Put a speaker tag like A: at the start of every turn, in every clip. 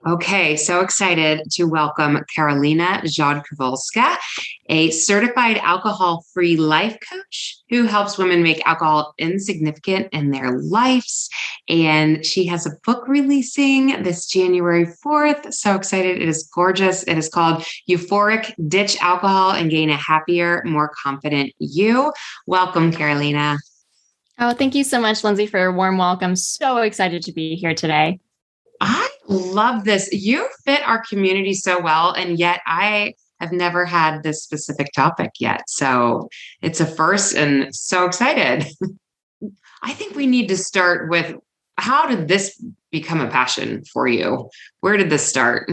A: Okay, so excited to welcome Karolina Rzadkowolska, a certified alcohol-free life coach who helps women make alcohol insignificant in their lives. And she has a book releasing this January 4th. So excited. It is gorgeous. It is called Euphoric, Ditch Alcohol and Gain a Happier, More Confident You. Welcome, Karolina.
B: Oh, thank you so much, Lindsay, for a warm welcome. So excited to be here today.
A: I love this. You fit our community so well, and yet I have never had this specific topic yet. So it's a first and so excited. I think we need to start with how did this become a passion for you? Where did this start?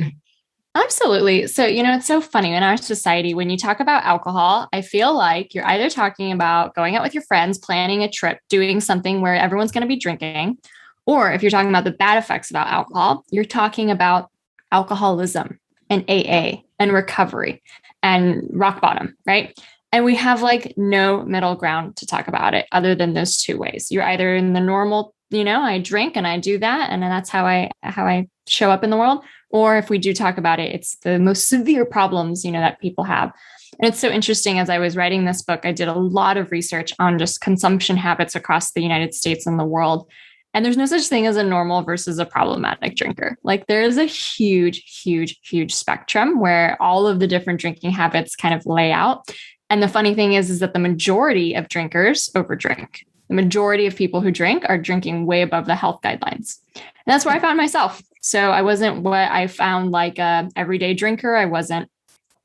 B: Absolutely. So, it's so funny in our society, when you talk about alcohol, I feel like you're either talking about going out with your friends, planning a trip, doing something where everyone's going to be drinking, or if you're talking about the bad effects about alcohol, you're talking about alcoholism and AA and recovery and rock bottom, right? And we have like no middle ground to talk about it other than those two ways. You're either in the normal, I drink and I do that, and then that's how I show up in the world. Or if we do talk about it, it's the most severe problems, that people have. And it's so interesting. As I was writing this book, I did a lot of research on just consumption habits across the United States and the world. And there's no such thing as a normal versus a problematic drinker. Like there is a huge, huge, huge spectrum where all of the different drinking habits kind of lay out. And the funny thing is that the majority of drinkers overdrink. The majority of people who drink are drinking way above the health guidelines. And that's where I found myself. So I wasn't what I found like a everyday drinker. I wasn't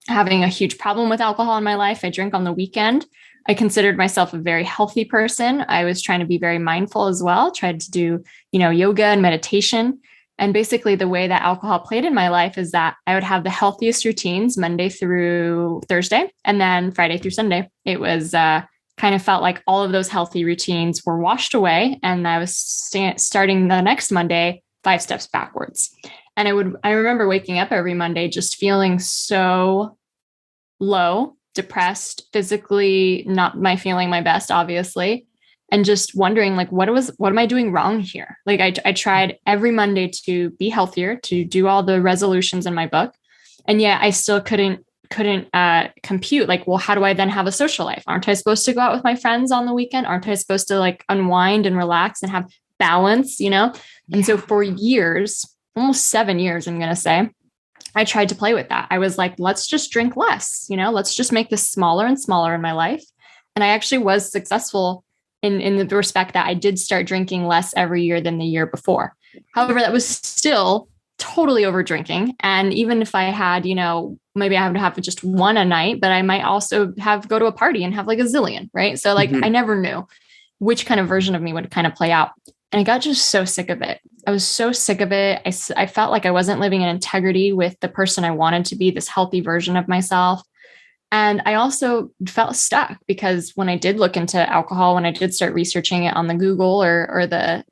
B: having a huge problem with alcohol in my life. I drink on the weekend. I considered myself a very healthy person. I was trying to be very mindful as well, tried to do, yoga and meditation. And basically the way that alcohol played in my life is that I would have the healthiest routines Monday through Thursday, and then Friday through Sunday. It was kind of felt like all of those healthy routines were washed away. And I was starting the next Monday 5 steps backwards. And I remember waking up every Monday just feeling so low, depressed, physically not feeling my best, obviously, and just wondering like, what am I doing wrong here? Like I tried every Monday to be healthier, to do all the resolutions in my book. And yet I still couldn't compute like, well, how do I then have a social life? Aren't I supposed to go out with my friends on the weekend? Aren't I supposed to like unwind and relax and have balance, And so for years, almost 7 years, I'm going to say, I tried to play with that. I was like, let's just drink less, let's just make this smaller and smaller in my life. And I actually was successful in the respect that I did start drinking less every year than the year before. However, that was still totally over drinking. And even if I had, maybe I would have just one a night, but I might also go to a party and have like a zillion, right? So like, I never knew which kind of version of me would kind of play out. And I got just so sick of it. I was so sick of it. I felt like I wasn't living in integrity with the person I wanted to be, this healthy version of myself. And I also felt stuck because when I did look into alcohol, when I did start researching it on the Google or the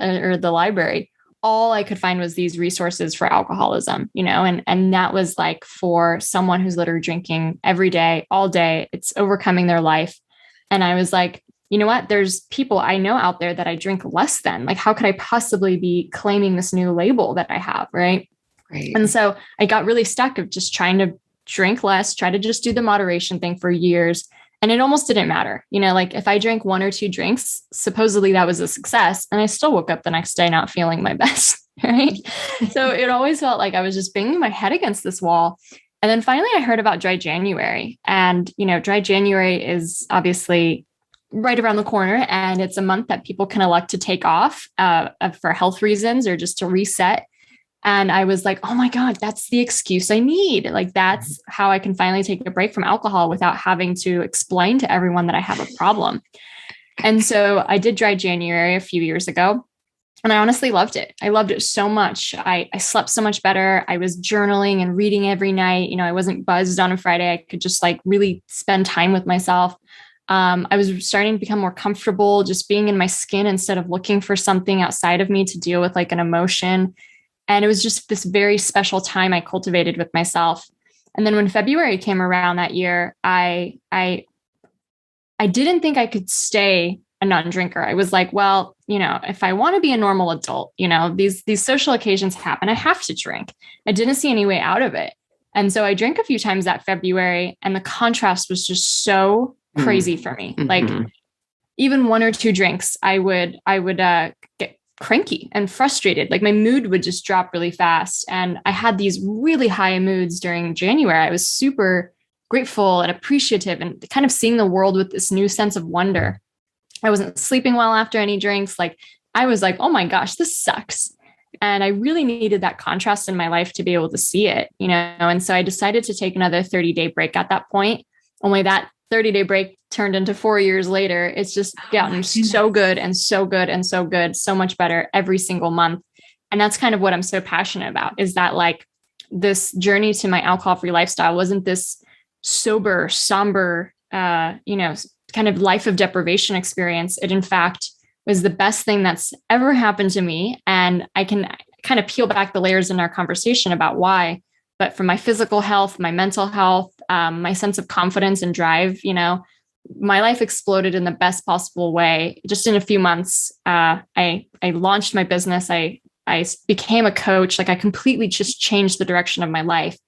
B: library, all I could find was these resources for alcoholism, and that was like for someone who's literally drinking every day, all day, it's overcoming their life. And I was like, you know what? There's people I know out there that I drink less than. Like, how could I possibly be claiming this new label that I have? Right.
A: Right.
B: And so I got really stuck of just trying to drink less, try to just do the moderation thing for years. And it almost didn't matter. Like if I drank 1 or 2 drinks, supposedly that was a success. And I still woke up the next day not feeling my best. Right. So it always felt like I was just banging my head against this wall. And then finally I heard about dry January. And, dry January is obviously right around the corner. And it's a month that people can elect to take off for health reasons or just to reset. And I was like, oh my God, that's the excuse I need. Like, that's how I can finally take a break from alcohol without having to explain to everyone that I have a problem. And so I did dry January a few years ago. And I honestly loved it. I loved it so much. I slept so much better. I was journaling and reading every night. I wasn't buzzed on a Friday. I could just like really spend time with myself. I was starting to become more comfortable just being in my skin instead of looking for something outside of me to deal with like an emotion. And it was just this very special time I cultivated with myself. And then when February came around that year, I didn't think I could stay a non-drinker. I was like, well, if I want to be a normal adult, these social occasions happen, I have to drink. I didn't see any way out of it. And so I drank a few times that February, and the contrast was just so crazy for me.
A: Mm-hmm.
B: Like even one or two drinks, I would get cranky and frustrated. Like my mood would just drop really fast. And I had these really high moods during January. I was super grateful and appreciative and kind of seeing the world with this new sense of wonder. I wasn't sleeping well after any drinks. Like I was like, oh my gosh, this sucks. And I really needed that contrast in my life to be able to see it, And so I decided to take another 30-day break at that point. Only that 30-day break turned into 4 years later. It's just gotten so good and so good and so good, so much better every single month. And that's kind of what I'm so passionate about, is that like this journey to my alcohol-free lifestyle wasn't this sober, somber, kind of life of deprivation experience. It in fact was the best thing that's ever happened to me. And I can kind of peel back the layers in our conversation about why, but for my physical health, my mental health, my sense of confidence and drive, my life exploded in the best possible way. Just in a few months, I launched my business. I became a coach. Like I completely just changed the direction of my life.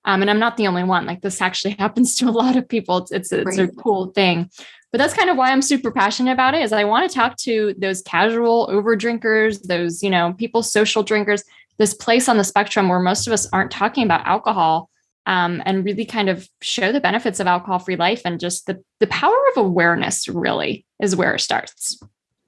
B: And I'm not the only one. Like this actually happens to a lot of people. It's a cool thing. But that's kind of why I'm super passionate about it, is I want to talk to those casual over drinkers, those, people, social drinkers, this place on the spectrum where most of us aren't talking about alcohol, and really kind of show the benefits of alcohol-free life. And just the power of awareness really is where it starts.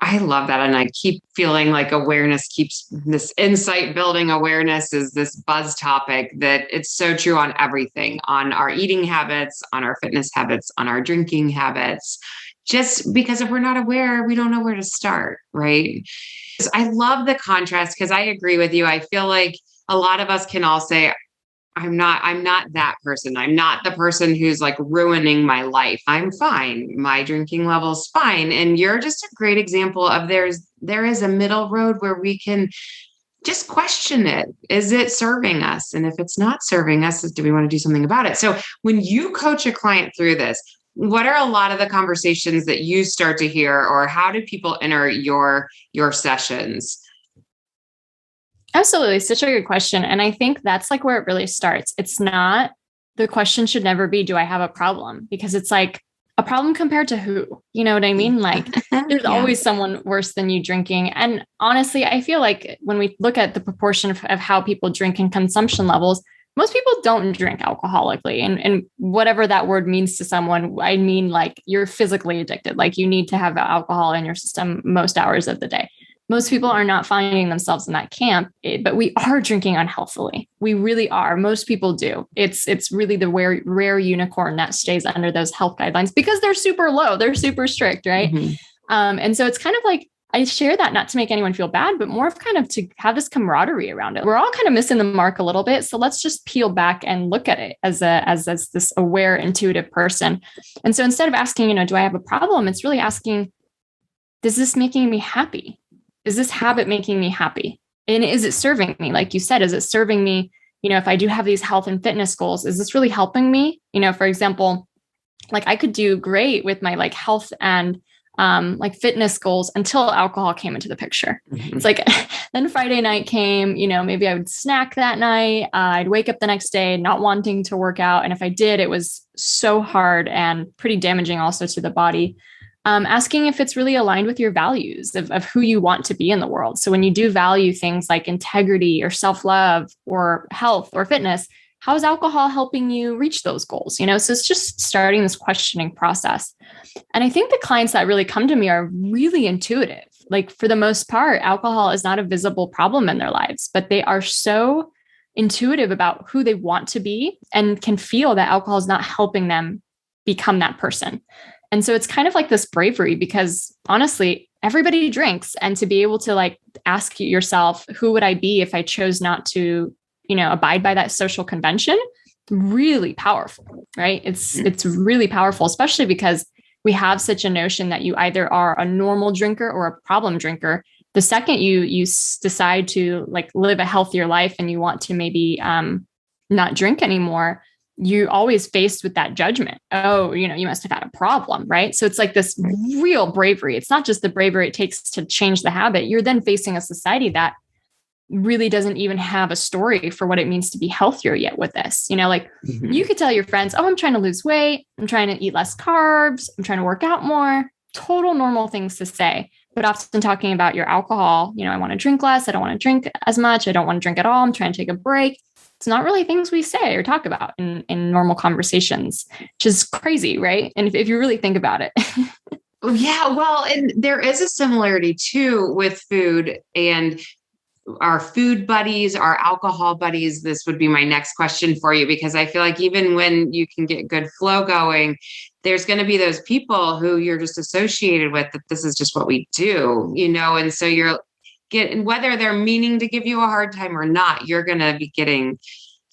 A: I love that. And I keep feeling like awareness keeps this insight building. Awareness is this buzz topic that it's so true on everything, on our eating habits, on our fitness habits, on our drinking habits. Just because if we're not aware, we don't know where to start, right? I love the contrast because I agree with you. I feel like a lot of us can all say, I'm not that person. I'm not the person who's like ruining my life. I'm fine. My drinking level's fine. And you're just a great example of there is a middle road where we can just question it. Is it serving us? And if it's not serving us, do we want to do something about it? So when you coach a client through this, what are a lot of the conversations that you start to hear, or how do people enter your sessions?
B: Absolutely. Such a good question. And I think that's like where it really starts. It's not, the question should never be, do I have a problem? Because it's like, a problem compared to who? You know what I mean? Like there's always someone worse than you drinking. And honestly, I feel like when we look at the proportion of how people drink and consumption levels, most people don't drink alcoholically. And whatever that word means to someone, I mean, like you're physically addicted, like you need to have alcohol in your system most hours of the day. Most people are not finding themselves in that camp, but we are drinking unhealthily. We really are. Most people do. It's really the rare unicorn that stays under those health guidelines because they're super low. They're super strict, right? Mm-hmm. And so it's kind of like, I share that not to make anyone feel bad, but more of kind of to have this camaraderie around it. We're all kind of missing the mark a little bit. So let's just peel back and look at it as this aware, intuitive person. And so instead of asking, do I have a problem? It's really asking, is this making me happy? Is this habit making me happy? And is it serving me? Like you said, is it serving me? If I do have these health and fitness goals, is this really helping me? For example, like I could do great with my like health and like fitness goals until alcohol came into the picture. Mm-hmm. It's like, then Friday night came, maybe I would snack that night. I'd wake up the next day not wanting to work out. And if I did, it was so hard and pretty damaging also to the body. Asking if it's really aligned with your values of who you want to be in the world. So when you do value things like integrity or self-love or health or fitness, how is alcohol helping you reach those goals? So it's just starting this questioning process. And I think the clients that really come to me are really intuitive. Like for the most part, alcohol is not a visible problem in their lives, but they are so intuitive about who they want to be and can feel that alcohol is not helping them become that person. And so it's kind of like this bravery because honestly, everybody drinks. And to be able to like ask yourself, who would I be if I chose not to, abide by that social convention? Really powerful, right? It's really powerful, especially because we have such a notion that you either are a normal drinker or a problem drinker. The second you decide to like live a healthier life and you want to maybe not drink anymore, you always faced with that judgment. Oh, you must have had a problem, right? So it's like this real bravery. It's not just the bravery it takes to change the habit. You're then facing a society that really doesn't even have a story for what it means to be healthier yet with this. You could tell your friends, oh, I'm trying to lose weight. I'm trying to eat less carbs. I'm trying to work out more. Total normal things to say. But often talking about your alcohol, I want to drink less. I don't want to drink as much. I don't want to drink at all. I'm trying to take a break. It's not really things we say or talk about in normal conversations, which is crazy, right? And if you really think about it.
A: Yeah, well, and there is a similarity too with food and our food buddies, our alcohol buddies. This would be my next question for you, because I feel like even when you can get good flow going, there's going to be those people who you're just associated with, that this is just what we do, and so you're getting, whether they're meaning to give you a hard time or not, you're going to be getting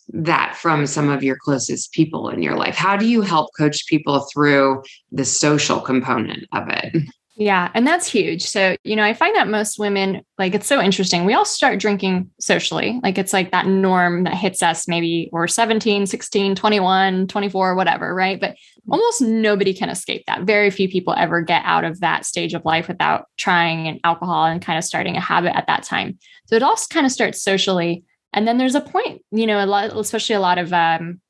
A: that from some of your closest people in your life. How do you help coach people through the social component of it?
B: Yeah. And that's huge. So, I find that most women, it's so interesting. We all start drinking socially. It's like that norm that hits us. Maybe we're 17, 16, 21, 24, whatever. Right. But almost nobody can escape that. Very few people ever get out of that stage of life without trying an alcohol and kind of starting a habit at that time. So it all kind of starts socially. And then there's a point, especially a lot of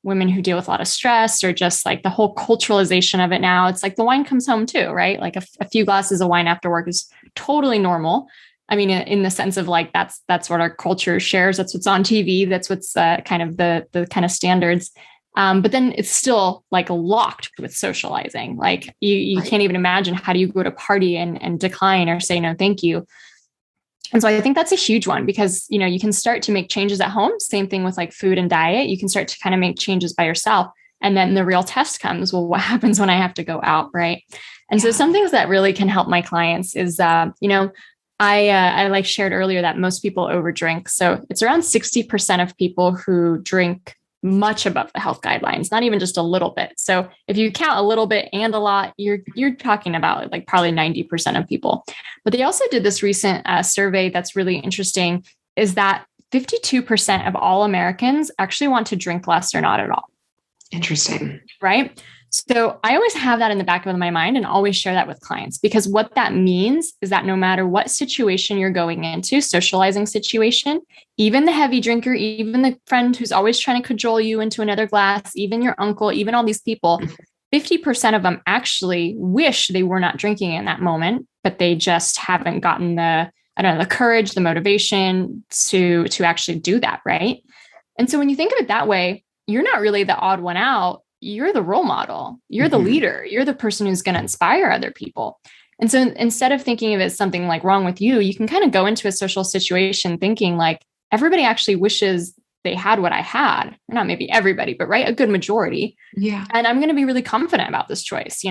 B: women who deal with a lot of stress, or just like the whole culturalization of it now. It's like the wine comes home too, right? Like a few glasses of wine after work is totally normal. I mean, in the sense of that's what our culture shares. That's what's on TV. That's what's kind of the kind of standards. But then it's still locked with socializing. You can't even imagine, how do you go to party and decline or say no, thank you. And so I think that's a huge one, because, you can start to make changes at home. Same thing with food and diet. You can start to kind of make changes by yourself. And then the real test comes, well, what happens when I have to go out? Right. And so some things that really can help my clients is, I shared earlier that most people overdrink. So it's around 60% of people who drink much above the health guidelines, not even just a little bit. So if you count a little bit and a lot, you're talking about probably 90% of people. But they also did this recent survey that's really interesting, is that 52% of all Americans actually want to drink less or not at all.
A: Interesting.
B: Right? So I always have that in the back of my mind and always share that with clients, because what that means is that no matter what situation you're going into, socializing situation, even the heavy drinker, even the friend who's always trying to cajole you into another glass, even your uncle, even all these people, 50% of them actually wish they were not drinking in that moment, but they just haven't gotten the courage, the motivation to actually do that. Right. And so when you think of it that way, you're not really the odd one out. You're the role model. You're the leader. You're the person who's going to inspire other people. And so instead of thinking of it as something wrong with you, you can kind of go into a social situation thinking everybody actually wishes they had what I had. Or not maybe everybody, but right, a good majority.
A: Yeah.
B: And I'm going to be really confident about this choice.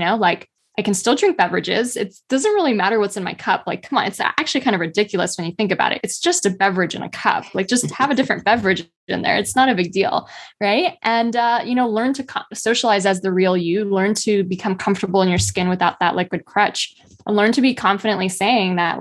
B: I can still drink beverages. It doesn't really matter what's in my cup. Come on, it's actually kind of ridiculous when you think about it. It's just a beverage in a cup. Just have a different beverage in there. It's not a big deal, right? And, learn to socialize as the real you. Learn to become comfortable in your skin without that liquid crutch. And learn to be confidently saying that,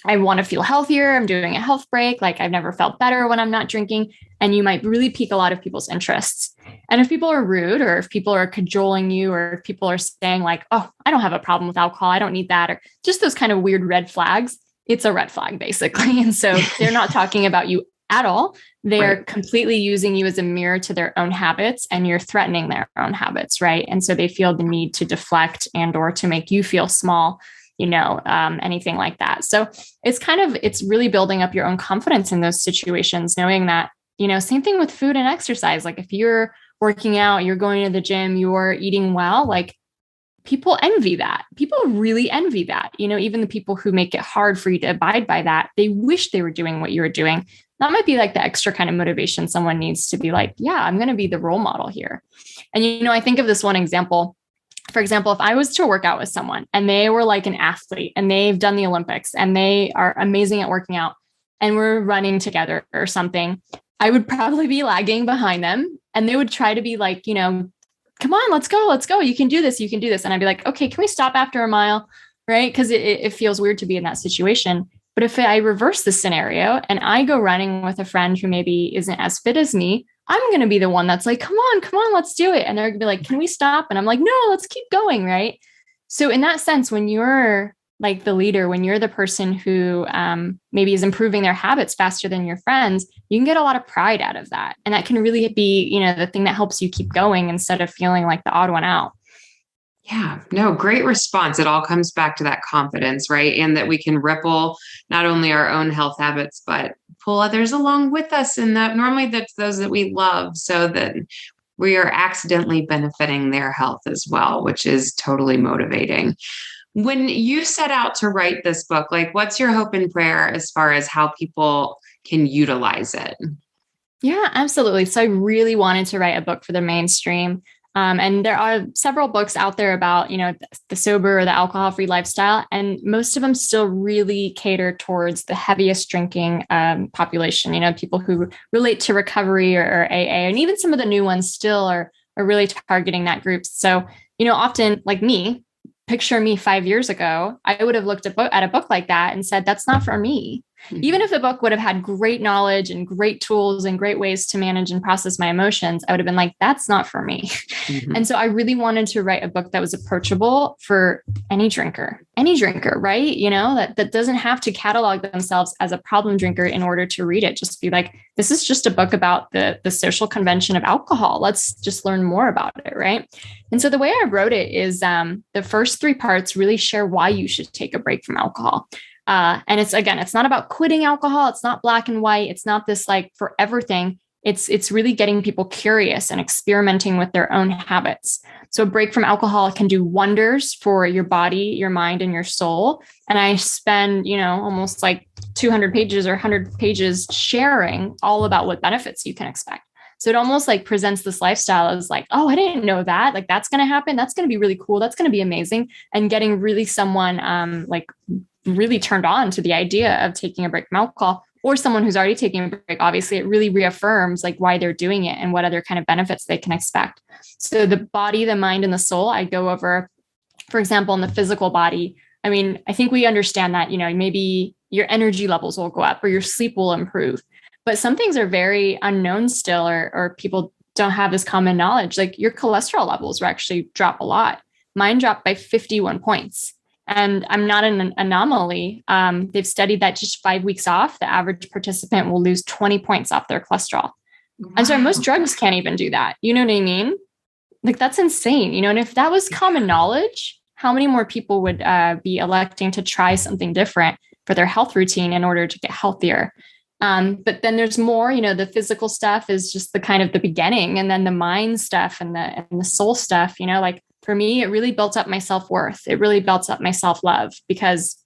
B: I want to feel healthier. I'm doing a health break. I've never felt better when I'm not drinking. And you might really pique a lot of people's interests. And if people are rude, or if people are cajoling you, or if people are saying oh, I don't have a problem with alcohol, I don't need that, or just those kind of weird red flags, it's a red flag basically. And so they're not talking about you at all. They're completely using you as a mirror to their own habits, and you're threatening their own habits. Right. And so they feel the need to deflect or to make you feel small, anything like that. So it's really building up your own confidence in those situations, knowing that, same thing with food and exercise. If you're working out, you're going to the gym, you're eating well, people envy that. People really envy that. Even the people who make it hard for you to abide by that, they wish they were doing what you were doing. That might be the extra kind of motivation someone needs to be yeah, I'm going to be the role model here. And, I think of this one example. For example, if I was to work out with someone and they were an athlete and they've done the Olympics and they are amazing at working out and we're running together or something, I would probably be lagging behind them, and they would try to be come on, let's go. You can do this. And I'd be okay, can we stop after a mile? Right. Cause it feels weird to be in that situation. But if I reverse the scenario and I go running with a friend who maybe isn't as fit as me, I'm going to be the one that's like, come on, let's do it. And they're going to be like, can we stop? And I'm like, no, let's keep going. Right. So in that sense, when you're like the leader, when you're the person who maybe is improving their habits faster than your friends, you can get a lot of pride out of that. And that can really be, the thing that helps you keep going instead of feeling like the odd one out.
A: Yeah, no, great response. It all comes back to that confidence, right? And that we can ripple not only our own health habits, but pull others along with us. And that normally that's those that we love, so that we are accidentally benefiting their health as well, which is totally motivating. When you set out to write this book, like what's your hope and prayer as far as how people can utilize it?
B: Yeah, absolutely. So I really wanted to write a book for the mainstream. And there are several books out there about, the sober or the alcohol-free lifestyle, and most of them still really cater towards the heaviest drinking population, people who relate to recovery or AA, and even some of the new ones still are really targeting that group. So, often like me, picture me 5 years ago, I would have looked at a book like that and said, that's not for me. Mm-hmm. Even if the book would have had great knowledge and great tools and great ways to manage and process my emotions, I would have been like, that's not for me. Mm-hmm. And so I really wanted to write a book that was approachable for any drinker, right? That doesn't have to catalog themselves as a problem drinker in order to read it. Just be like, this is just a book about the social convention of alcohol. Let's just learn more about it, right? And so the way I wrote it is the first 3 parts really share why you should take a break from alcohol. And it's not about quitting alcohol. It's not black and white. It's not this like forever thing. It's really getting people curious and experimenting with their own habits. So a break from alcohol can do wonders for your body, your mind, and your soul. And I spend, almost like 200 pages or 100 pages sharing all about what benefits you can expect. So it almost like presents this lifestyle as like, oh, I didn't know that. Like that's going to happen. That's going to be really cool. That's going to be amazing. And getting really someone really turned on to the idea of taking a break from alcohol, or someone who's already taking a break. Obviously, it really reaffirms like why they're doing it and what other kind of benefits they can expect. So the body, the mind, and the soul, I go over, for example, in the physical body. I mean, I think we understand that, maybe your energy levels will go up or your sleep will improve, but some things are very unknown still, or people don't have this common knowledge. Like your cholesterol levels will actually drop a lot. Mine dropped by 51 points. And I'm not an anomaly. They've studied that just 5 weeks off, the average participant will lose 20 points off their cholesterol. Wow. And so most drugs can't even do that. You know what I mean? Like that's insane, and if that was common knowledge, how many more people would be electing to try something different for their health routine in order to get healthier? But then there's more, the physical stuff is just the kind of the beginning, and then the mind stuff and the soul stuff, like for me, it really built up my self-worth. It really built up my self-love, because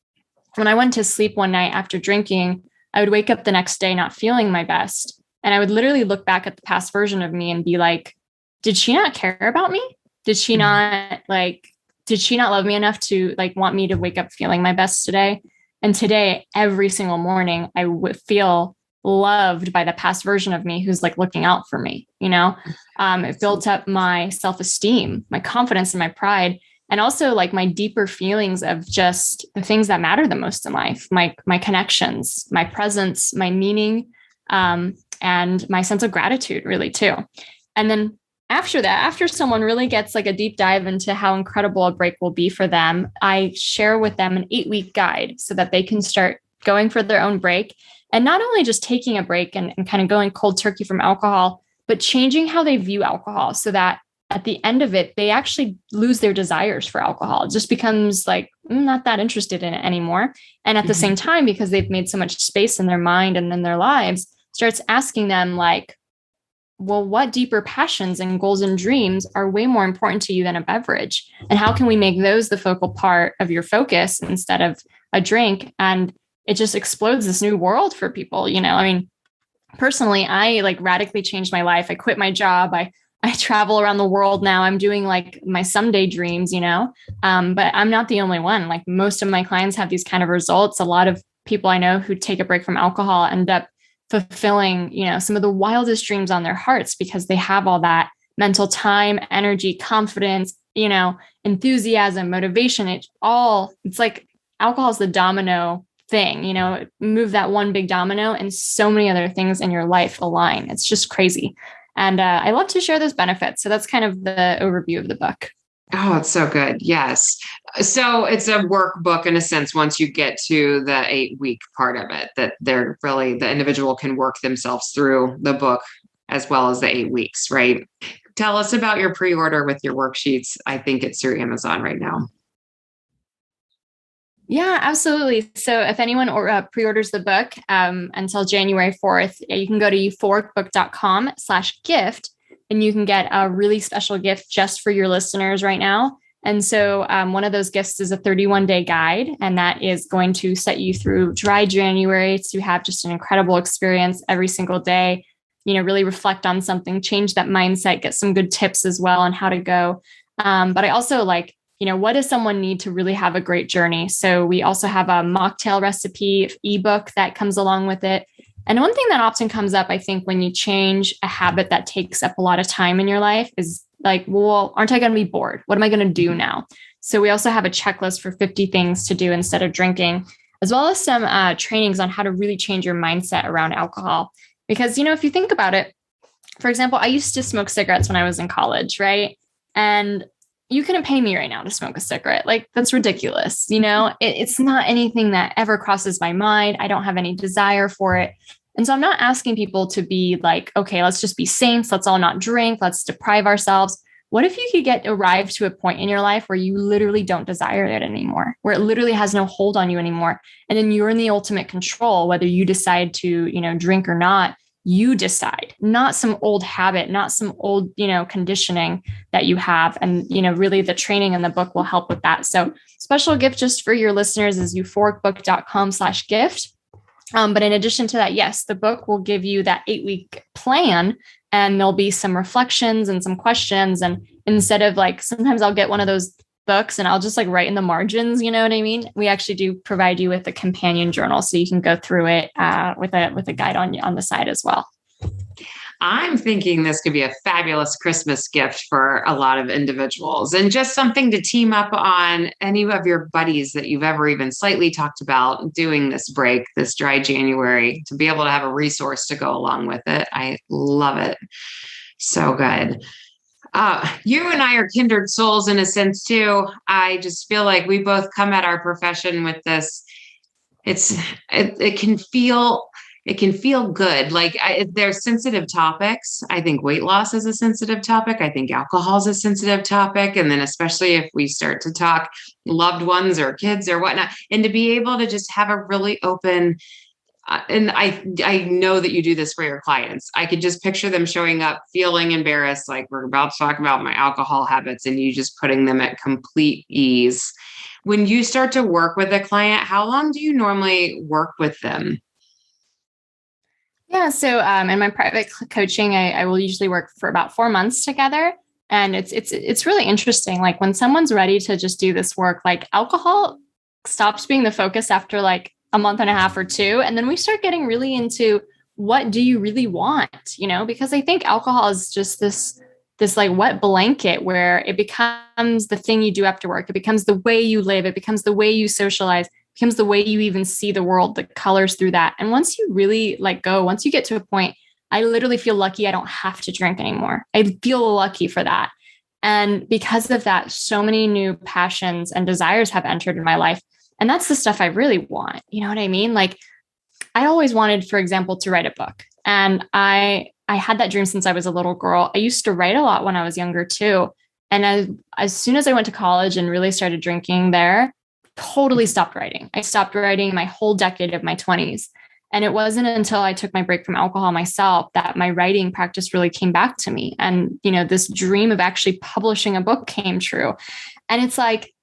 B: when I went to sleep one night after drinking, I would wake up the next day not feeling my best. And I would literally look back at the past version of me and be like, did she not care about me? Did she not love me enough to like want me to wake up feeling my best today? And today, every single morning, I would feel loved by the past version of me who's like looking out for me. It built up my self-esteem, my confidence, and my pride, and also like my deeper feelings of just the things that matter the most in life, my connections, my presence, my meaning, and my sense of gratitude, really too. And then after that, after someone really gets like a deep dive into how incredible a break will be for them, I share with them an 8-week guide so that they can start going for their own break. And not only just taking a break and kind of going cold turkey from alcohol, but changing how they view alcohol so that at the end of it, they actually lose their desires for alcohol. It just becomes like, not that interested in it anymore. And at the same time, because they've made so much space in their mind and in their lives, starts asking them like, well, what deeper passions and goals and dreams are way more important to you than a beverage? And how can we make those the focal part of your focus instead of a drink? And it just explodes this new world for people. I mean, personally, I like radically changed my life. I quit my job. I travel around the world now. I'm doing like my someday dreams, but I'm not the only one. Like most of my clients have these kind of results. A lot of people I know who take a break from alcohol end up fulfilling, some of the wildest dreams on their hearts because they have all that mental time, energy, confidence, enthusiasm, motivation. It's like alcohol is the domino thing, move that one big domino and so many other things in your life align. It's just crazy. And I love to share those benefits. So that's kind of the overview of the book.
A: Oh, it's so good. Yes. So it's a workbook in a sense, once you get to the 8-week part of it, that they're really, the individual can work themselves through the book as well as the 8 weeks, right? Tell us about your pre-order with your worksheets. I think it's through Amazon right now.
B: Yeah, absolutely. So if anyone pre-orders the book until January 4th, you can go to euphoricbook.com/gift and you can get a really special gift just for your listeners right now. And so one of those gifts is a 31-day guide, and that is going to set you through dry January to have just an incredible experience every single day, really reflect on something, change that mindset, get some good tips as well on how to go. But I also what does someone need to really have a great journey? So we also have a mocktail recipe ebook that comes along with it. And one thing that often comes up, I think, when you change a habit that takes up a lot of time in your life is like, well, aren't I going to be bored? What am I going to do now? So we also have a checklist for 50 things to do instead of drinking, as well as some trainings on how to really change your mindset around alcohol. Because, if you think about it, for example, I used to smoke cigarettes when I was in college, right? And you couldn't pay me right now to smoke a cigarette. Like, that's ridiculous. It's not anything that ever crosses my mind. I don't have any desire for it. And so I'm not asking people to be like, okay, let's just be saints. Let's all not drink. Let's deprive ourselves. What if you could arrive to a point in your life where you literally don't desire it anymore, where it literally has no hold on you anymore? And then you're in the ultimate control, whether you decide to, drink or not. You decide, not some old habit, not some old, conditioning that you have. And, really the training in the book will help with that. So special gift just for your listeners is euphoricbook.com/gift. But in addition to that, yes, the book will give you that 8-week plan, and there'll be some reflections and some questions. And instead of sometimes I'll get one of those books and I'll just write in the margins, you know what I mean? We actually do provide you with a companion journal so you can go through it with a guide on the side as well.
A: I'm thinking this could be a fabulous Christmas gift for a lot of individuals, and just something to team up on any of your buddies that you've ever even slightly talked about doing this break, this dry January, to be able to have a resource to go along with it. I love it. So good. You and I are kindred souls in a sense too. I just feel like we both come at our profession with this. It can feel good. There's sensitive topics. I think weight loss is a sensitive topic. I think alcohol is a sensitive topic. And then especially if we start to talk loved ones or kids or whatnot, and to be able to just have a really open, and I know that you do this for your clients. I could just picture them showing up feeling embarrassed, like we're about to talk about my alcohol habits, and you just putting them at complete ease. When you start to work with a client, how long do you normally work with them?
B: Yeah. So in my private coaching, I will usually work for about 4 months together. And it's really interesting. Like when someone's ready to just do this work, like alcohol stops being the focus after a month and a half or two. And then we start getting really into what do you really want, because I think alcohol is just this wet blanket where it becomes the thing you do after work. It becomes the way you live. It becomes the way you socialize. Becomes the way you even see the world, the colors through that. And once you really once you get to a point, I literally feel lucky I don't have to drink anymore. I feel lucky for that. And because of that, so many new passions and desires have entered in my life. And that's the stuff I really want. You know what I mean? I always wanted, for example, to write a book. And I had that dream since I was a little girl. I used to write a lot when I was younger too. And as soon as I went to college and really started drinking there, totally stopped writing. I stopped writing my whole decade of my 20s. And it wasn't until I took my break from alcohol myself that my writing practice really came back to me. And, this dream of actually publishing a book came true. And it's like,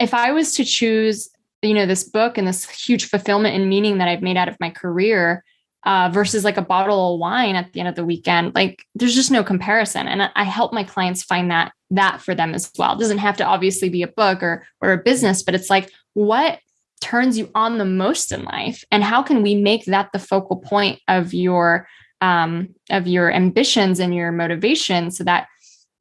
B: if I was to choose, this book and this huge fulfillment and meaning that I've made out of my career versus a bottle of wine at the end of the weekend, there's just no comparison. And I help my clients find that for them as well. It doesn't have to obviously be a book or a business, but it's what turns you on the most in life, and how can we make that the focal point of your ambitions and your motivation, so that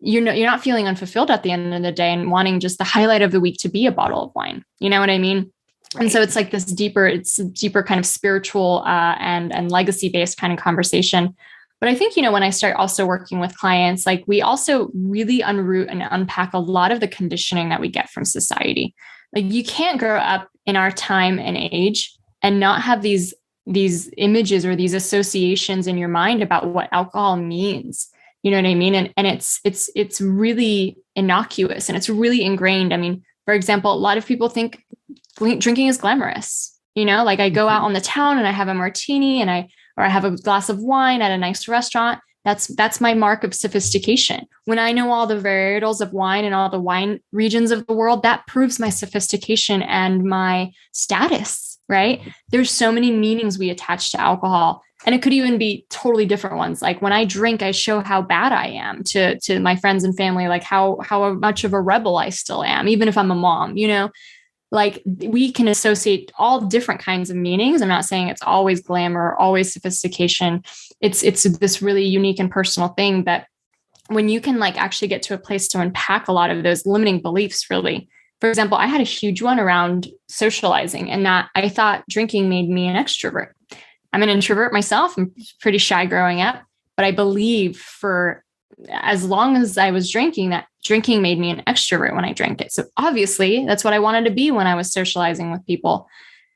B: you're not feeling unfulfilled at the end of the day and wanting just the highlight of the week to be a bottle of wine. You know what I mean? Right. And so it's it's a deeper kind of spiritual and legacy based kind of conversation. But I think, when I start also working with clients, like we also really unroot and unpack a lot of the conditioning that we get from society. Like you can't grow up in our time and age and not have these images or these associations in your mind about what alcohol means. You know what I mean? And it's really innocuous and it's really ingrained. I mean, for example, a lot of people think drinking is glamorous. Like I go out on the town and I have a martini or I have a glass of wine at a nice restaurant. That's my mark of sophistication. When I know all the varietals of wine and all the wine regions of the world, that proves my sophistication and my status, right? There's so many meanings we attach to alcohol. And it could even be totally different ones. Like when I drink, I show how bad I am to my friends and family, like how much of a rebel I still am, even if I'm a mom, like we can associate all different kinds of meanings. I'm not saying it's always glamour, always sophistication. It's this really unique and personal thing that when you can like actually get to a place to unpack a lot of those limiting beliefs, really. For example, I had a huge one around socializing and that I thought drinking made me an extrovert. I'm an introvert myself. I'm pretty shy growing up, but I believe for as long as I was drinking, that drinking made me an extrovert when I drank it. So obviously that's what I wanted to be when I was socializing with people.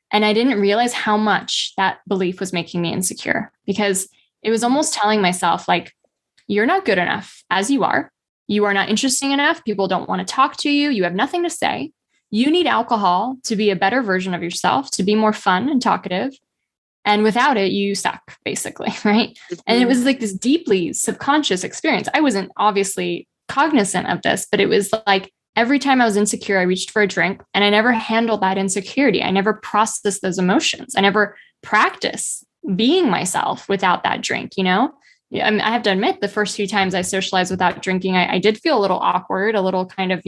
B: And I didn't realize how much that belief was making me insecure because it was almost telling myself like, you're not good enough as you are. You are not interesting enough. People don't want to talk to you. You have nothing to say. You need alcohol to be a better version of yourself, to be more fun and talkative. And without it, you suck, basically, right? And it was like this deeply subconscious experience. I wasn't obviously cognizant of this, but it was like every time I was insecure, I reached for a drink and I never handled that insecurity. I never processed those emotions. I never practiced being myself without that drink, I have to admit, the first few times I socialized without drinking, I did feel a little awkward, a little kind of,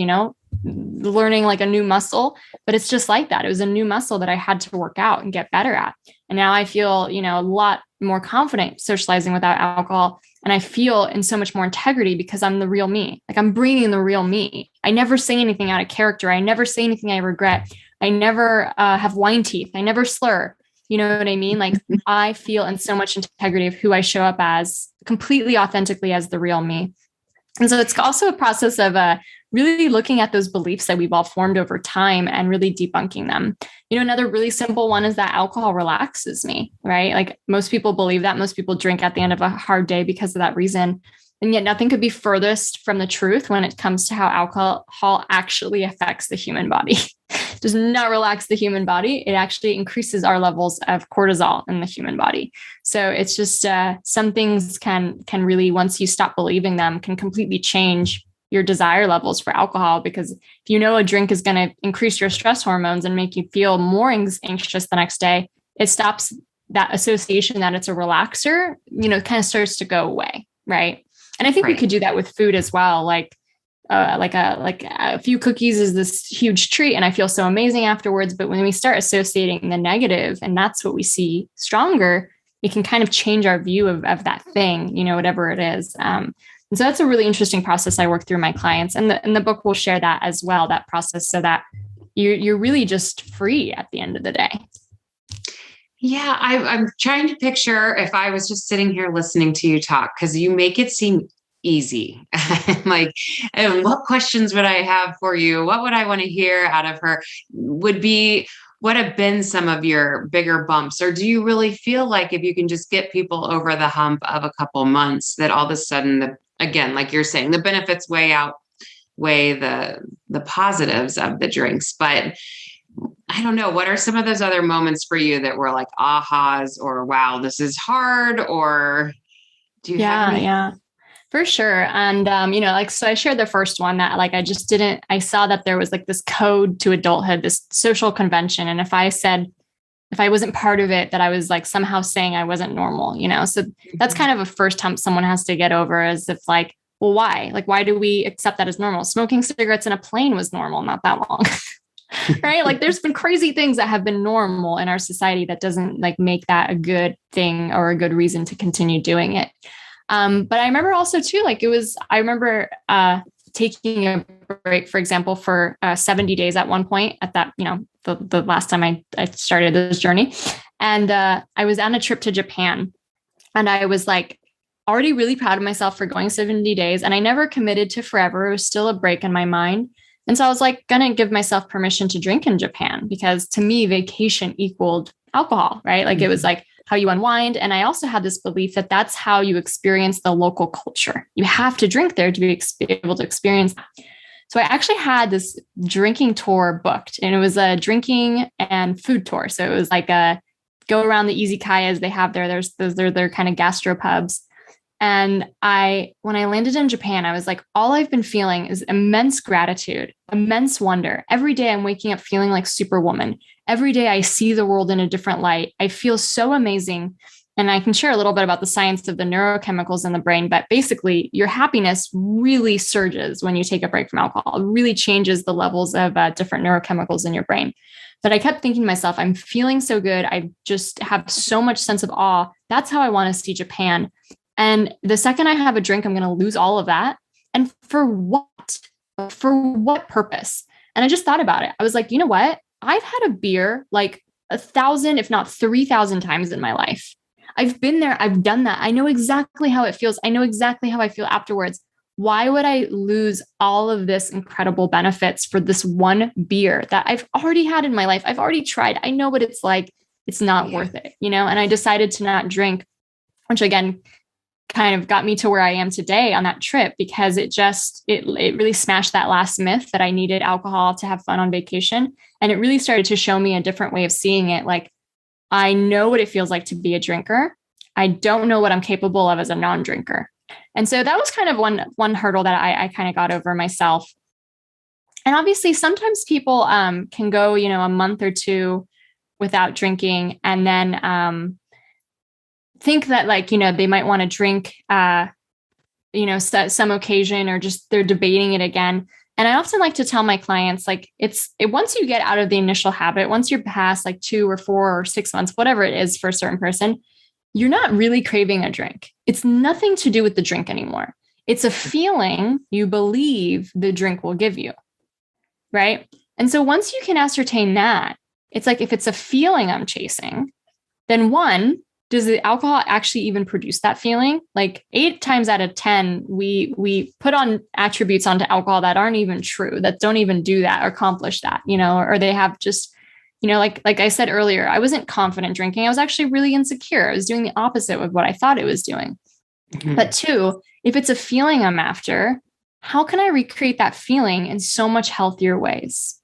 B: learning like a new muscle, but it's just like that. It was a new muscle that I had to work out and get better at. And now I feel, a lot more confident socializing without alcohol. And I feel in so much more integrity because I'm the real me. Like I'm bringing the real me. I never say anything out of character. I never say anything I regret. I never have wine teeth. I never slur. You know what I mean? Like I feel in so much integrity of who I show up as, completely authentically as the real me. And so it's also a process of really looking at those beliefs that we've all formed over time and really debunking them. Another really simple one is that alcohol relaxes me, right? Like most people believe that. Most people drink at the end of a hard day because of that reason. And yet nothing could be furthest from the truth when it comes to how alcohol actually affects the human body. It does not relax the human body. It actually increases our levels of cortisol in the human body. So it's just some things can really, once you stop believing them, can completely change your desire levels for alcohol. Because if a drink is going to increase your stress hormones and make you feel more anxious the next day, it stops that association that it's a relaxer, kind of starts to go away. Right. And I think we could do that with food as well. Like a few cookies is this huge treat and I feel so amazing afterwards. But when we start associating the negative and that's what we see stronger, it can kind of change our view of that thing, whatever it is. And so that's a really interesting process I work through my clients. And the book will share that as well, that process, so that you're really just free at the end of the day.
A: Yeah, I'm trying to picture if I was just sitting here listening to you talk, because you make it seem easy. Like, what questions would I have for you? What would I want to hear out of her? What have been some of your bigger bumps? Or do you really feel like if you can just get people over the hump of a couple months, that all of a sudden, again, like you're saying, the benefits outweigh the positives of the drinks? But I don't know. What are some of those other moments for you that were like ahas or wow, this is hard? Or do you have any?
B: Yeah, for sure. And, so I shared the first one that like, I saw that there was like this code to adulthood, this social convention. And if I wasn't part of it, that I was like somehow saying I wasn't normal, so that's kind of a first hump someone has to get over, as if like, well, why? Like, why do we accept that as normal? Smoking cigarettes in a plane was normal not that long. Right? Like there's been crazy things that have been normal in our society that doesn't like make that a good thing or a good reason to continue doing it. But I remember also too, I remember taking a break, for example, for 70 days at one point at that, the last time I started this journey. And I was on a trip to Japan and I was like already really proud of myself for going 70 days. And I never committed to forever. It was still a break in my mind. And so I was like, going to give myself permission to drink in Japan, because to me, vacation equaled alcohol, right? Like it was like how you unwind. And I also had this belief that that's how you experience the local culture. You have to drink there to be able to experience that. So I actually had this drinking tour booked, and it was a drinking and food tour. So it was like a go around the izakayas they have there. They're kind of gastropubs. And when I landed in Japan, I was like, all I've been feeling is immense gratitude, immense wonder. Every day I'm waking up feeling like Superwoman. Every day I see the world in a different light. I feel so amazing. And I can share a little bit about the science of the neurochemicals in the brain, but basically your happiness really surges when you take a break from alcohol. It really changes the levels of different neurochemicals in your brain. But I kept thinking to myself, I'm feeling so good. I just have so much sense of awe. That's how I want to see Japan. And the second I have a drink, I'm going to lose all of that. And for what? For what purpose? And I just thought about it. I was like, you know what? I've had a beer like 1,000, if not 3,000 times in my life. I've been there. I've done that. I know exactly how it feels. I know exactly how I feel afterwards. Why would I lose all of this incredible benefits for this one beer that I've already had in my life? I've already tried. I know what it's like. It's not worth it, you know? And I decided to not drink, which again, kind of got me to where I am today on that trip, because it really smashed that last myth that I needed alcohol to have fun on vacation. And it really started to show me a different way of seeing it. Like, I know what it feels like to be a drinker. I don't know what I'm capable of as a non-drinker. And so that was kind of one hurdle that I kind of got over myself. And obviously sometimes people can go, you know, a month or two without drinking, and then think that, like, you know, they might want to drink, you know, some occasion, or just they're debating it again. And I often like to tell my clients, like, once you get out of the initial habit, once you're past like 2 or 4 or 6 months, whatever it is for a certain person, you're not really craving a drink. It's nothing to do with the drink anymore. It's a feeling you believe the drink will give you, right? And so once you can ascertain that, it's like, if it's a feeling I'm chasing, then one, does the alcohol actually even produce that feeling? Like 8 times out of 10, we put on attributes onto alcohol that aren't even true, that don't even do that or accomplish that, you know, or they have just, you know, like I said earlier, I wasn't confident drinking. I was actually really insecure. I was doing the opposite of what I thought it was doing. Mm-hmm. But 2, if it's a feeling I'm after, how can I recreate that feeling in so much healthier ways?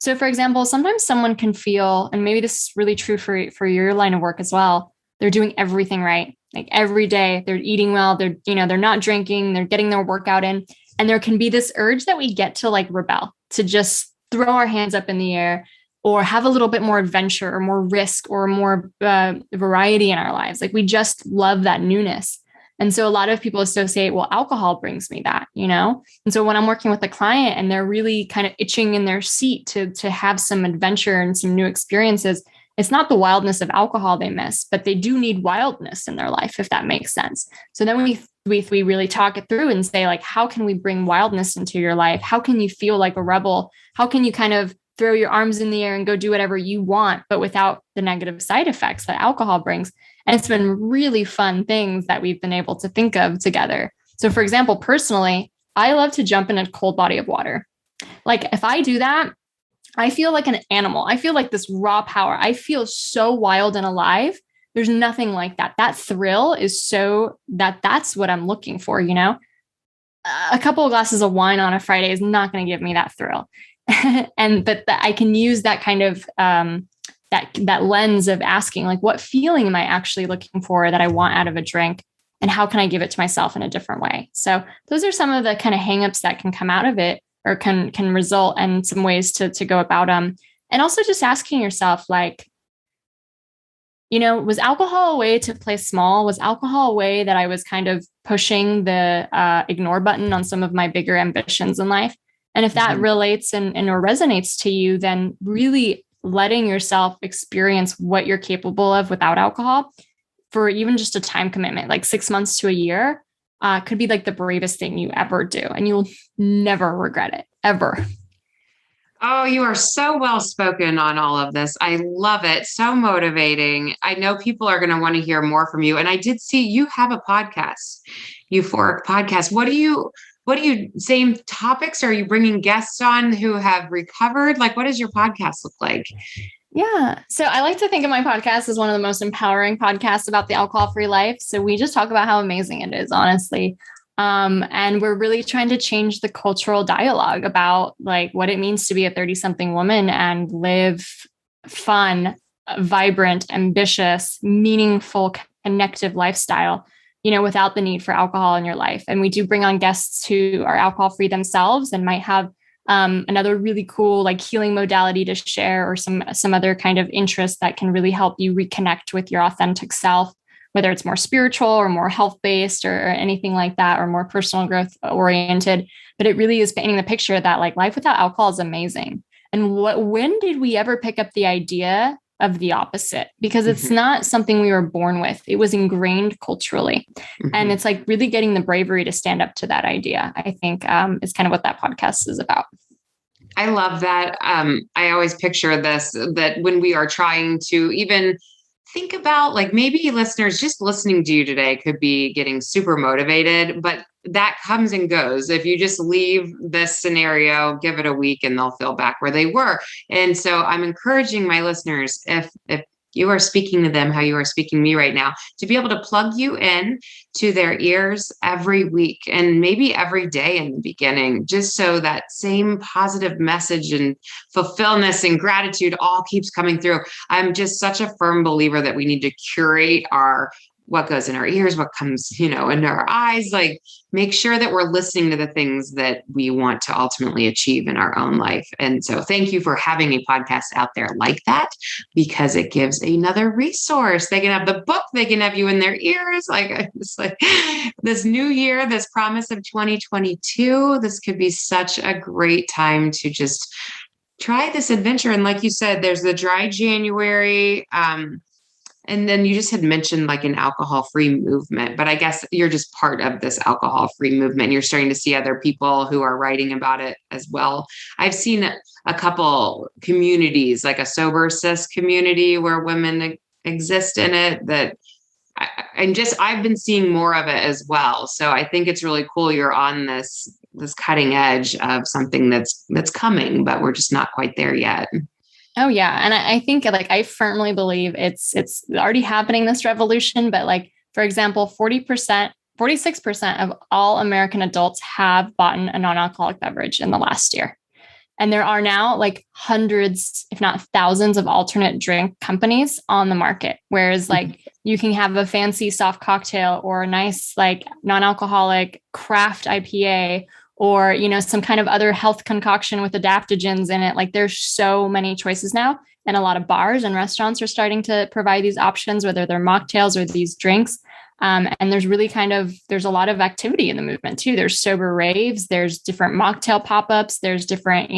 B: So for example, sometimes someone can feel, and maybe this is really true for your line of work as well, they're doing everything right. Like every day they're eating well, they're not drinking, they're getting their workout in. And there can be this urge that we get to like rebel, to just throw our hands up in the air, or have a little bit more adventure or more risk or more variety in our lives. Like we just love that newness. And so a lot of people associate, well, alcohol brings me that, you know? And so when I'm working with a client and they're really kind of itching in their seat to have some adventure and some new experiences, it's not the wildness of alcohol they miss, but they do need wildness in their life, if that makes sense. So then we really talk it through and say, like, how can we bring wildness into your life? How can you feel like a rebel? How can you kind of throw your arms in the air and go do whatever you want, but without the negative side effects that alcohol brings? And it's been really fun things that we've been able to think of together. So for example, personally, I love to jump in a cold body of water. Like if I do that, I feel like an animal. I feel like this raw power. I feel so wild and alive. There's nothing like that. That thrill is so that's what I'm looking for, you know? A couple of glasses of wine on a Friday is not going to give me that thrill. But I can use that kind of that lens of asking, like, what feeling am I actually looking for that I want out of a drink? And how can I give it to myself in a different way? So those are some of the kind of hangups that can come out of it, or can result in some ways to go about them. And also just asking yourself, like, you know, was alcohol a way to play small? Was alcohol a way that I was kind of pushing the ignore button on some of my bigger ambitions in life? And if that relates and or resonates to you, then really letting yourself experience what you're capable of without alcohol for even just a time commitment, like 6 months to a year, could be like the bravest thing you ever do. And you'll never regret it, ever.
A: Oh, you are so well spoken on all of this. I love it. So motivating. I know people are going to want to hear more from you. And I did see you have a podcast, Euphoric podcast. What do you, same topics? Are you bringing guests on who have recovered? Like, what does your podcast look like?
B: Yeah. So I like to think of my podcast as one of the most empowering podcasts about the alcohol-free life. So we just talk about how amazing it is, honestly. And we're really trying to change the cultural dialogue about like what it means to be a 30-something woman and live fun, vibrant, ambitious, meaningful, connective lifestyle, without the need for alcohol in your life. And we do bring on guests who are alcohol-free themselves and might have another really cool like healing modality to share, or some other kind of interest that can really help you reconnect with your authentic self, whether it's more spiritual or more health-based or anything like that, or more personal growth oriented. But it really is painting the picture that like life without alcohol is amazing. And when did we ever pick up the idea of the opposite? Because it's not something we were born with. It was ingrained culturally. And it's like really getting the bravery to stand up to that idea, I think, is kind of what that podcast is about.
A: I love that. I always picture this, that when we are trying to even think about, like, maybe listeners just listening to you today could be getting super motivated, but that comes and goes. If you just leave this scenario, give it a week and they'll feel back where they were. And so I'm encouraging my listeners, if you are speaking to them how you are speaking to me right now, to be able to plug you in to their ears every week and maybe every day in the beginning, just so that same positive message and fulfillment and gratitude all keeps coming through. I'm just such a firm believer that we need to curate what goes in our ears, what comes, into our eyes, like make sure that we're listening to the things that we want to ultimately achieve in our own life. And so thank you for having a podcast out there like that, because it gives another resource. They can have the book, they can have you in their ears. Like, it's like this new year, this promise of 2022, this could be such a great time to just try this adventure. And like you said, there's the dry January, and then you just had mentioned like an alcohol-free movement, but I guess you're just part of this alcohol-free movement. You're starting to see other people who are writing about it as well. I've seen a couple communities, like a sober cis community where women exist in it, that I've been seeing more of it as well. So I think it's really cool. You're on this cutting edge of something that's coming, but we're just not quite there yet.
B: Oh yeah. And I think like, I firmly believe it's already happening, this revolution, but like, for example, 46% of all American adults have bought a non-alcoholic beverage in the last year. And there are now like hundreds, if not thousands, of alternate drink companies on the market. Whereas like you can have a fancy soft cocktail or a nice like non-alcoholic craft IPA, or, some kind of other health concoction with adaptogens in it. Like there's so many choices now. And a lot of bars and restaurants are starting to provide these options, whether they're mocktails or these drinks. And there's really there's a lot of activity in the movement too. There's sober raves, there's different mocktail pop-ups, there's different,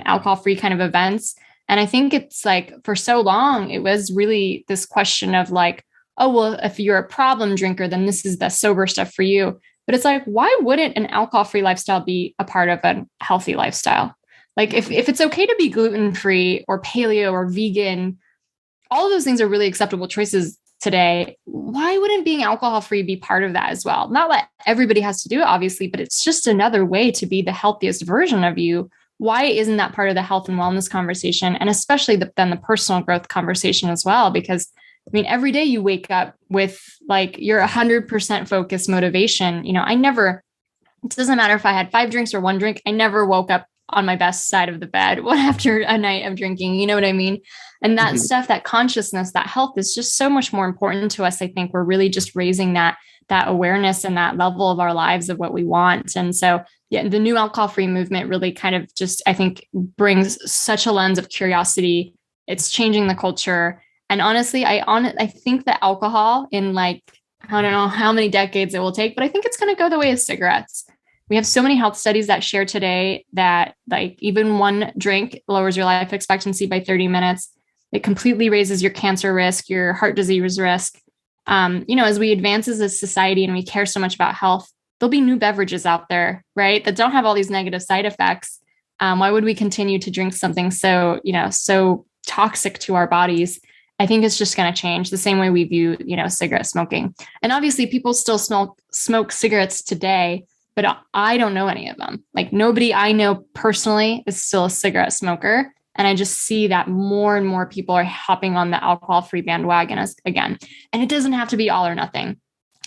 B: alcohol-free kind of events. And I think it's like, for so long, it was really this question of like, oh, well, if you're a problem drinker, then this is the sober stuff for you. But it's like, why wouldn't an alcohol-free lifestyle be a part of a healthy lifestyle? Like if it's okay to be gluten-free or paleo or vegan, all of those things are really acceptable choices today. Why wouldn't being alcohol-free be part of that as well? Not that everybody has to do it, obviously, but it's just another way to be the healthiest version of you. Why isn't that part of the health and wellness conversation? And especially then the personal growth conversation as well, because every day you wake up with like your 100% focused motivation. It doesn't matter if I had 5 drinks or 1 drink. I never woke up on my best side of the bed after a night of drinking. You know what I mean? And that stuff, that consciousness, that health is just so much more important to us. I think we're really just raising that awareness and that level of our lives of what we want. And so, yeah, the new alcohol-free movement really kind of just, I think, brings such a lens of curiosity. It's changing the culture. And honestly, I think that alcohol in like, I don't know how many decades it will take, but I think it's going to go the way of cigarettes. We have so many health studies that share today that like even 1 drink lowers your life expectancy by 30 minutes. It completely raises your cancer risk, your heart disease risk. As we advance as a society and we care so much about health, there'll be new beverages out there, right, that don't have all these negative side effects. Why would we continue to drink something so, so toxic to our bodies? I think it's just going to change the same way we view, cigarette smoking. And obviously people still smoke cigarettes today, but I don't know any of them. Like nobody I know personally is still a cigarette smoker. And I just see that more and more people are hopping on the alcohol-free bandwagon again. And it doesn't have to be all or nothing.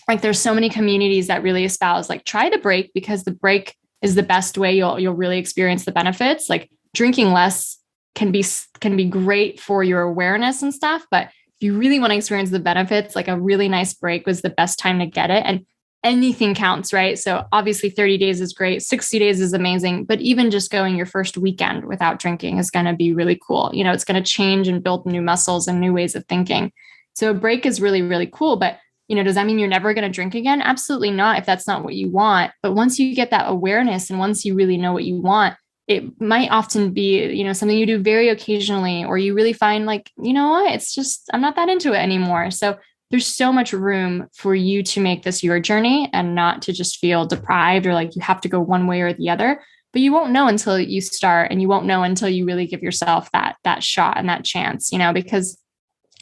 B: Like there's so many communities that really espouse, like try the break, because the break is the best way you'll really experience the benefits. Like drinking less can be great for your awareness and stuff. But if you really want to experience the benefits, like a really nice break was the best time to get it. And anything counts, right? So obviously 30 days is great. 60 days is amazing. But even just going your first weekend without drinking is going to be really cool. It's going to change and build new muscles and new ways of thinking. So a break is really, really cool. But does that mean you're never going to drink again? Absolutely not, if that's not what you want. But once you get that awareness and once you really know what you want, it might often be, something you do very occasionally, or you really find like, what, it's just, I'm not that into it anymore. So there's so much room for you to make this your journey and not to just feel deprived or like you have to go one way or the other. But you won't know until you start, and you won't know until you really give yourself that shot and that chance, because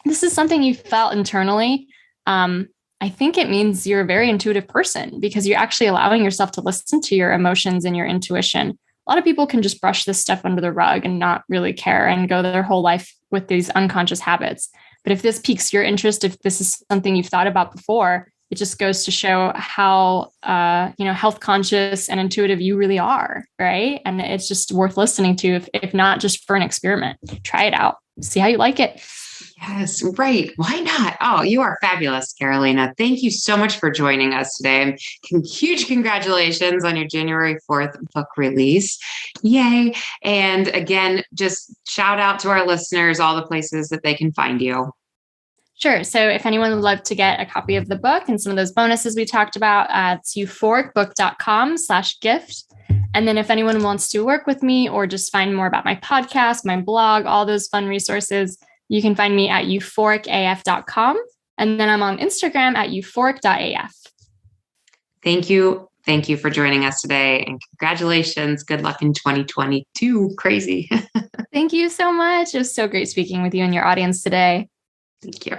B: this is something you felt internally. I think it means you're a very intuitive person, because you're actually allowing yourself to listen to your emotions and your intuition. A lot of people can just brush this stuff under the rug and not really care and go their whole life with these unconscious habits. But if this piques your interest, if this is something you've thought about before, it just goes to show how, health conscious and intuitive you really are, right? And it's just worth listening to, if not just for an experiment. Try it out, see how you like it.
A: Yes, right. Why not? Oh, you are fabulous, Karolina. Thank you so much for joining us today. And huge congratulations on your January 4th book release. Yay. And again, just shout out to our listeners, all the places that they can find you.
B: Sure. So if anyone would love to get a copy of the book and some of those bonuses we talked about, it's euphoricbook.com/gift. And then if anyone wants to work with me or just find more about my podcast, my blog, all those fun resources, you can find me at euphoricaf.com. And then I'm on Instagram at euphoric.af.
A: Thank you. Thank you for joining us today. And congratulations. Good luck in 2022. Crazy.
B: Thank you so much. It was so great speaking with you and your audience today.
A: Thank you.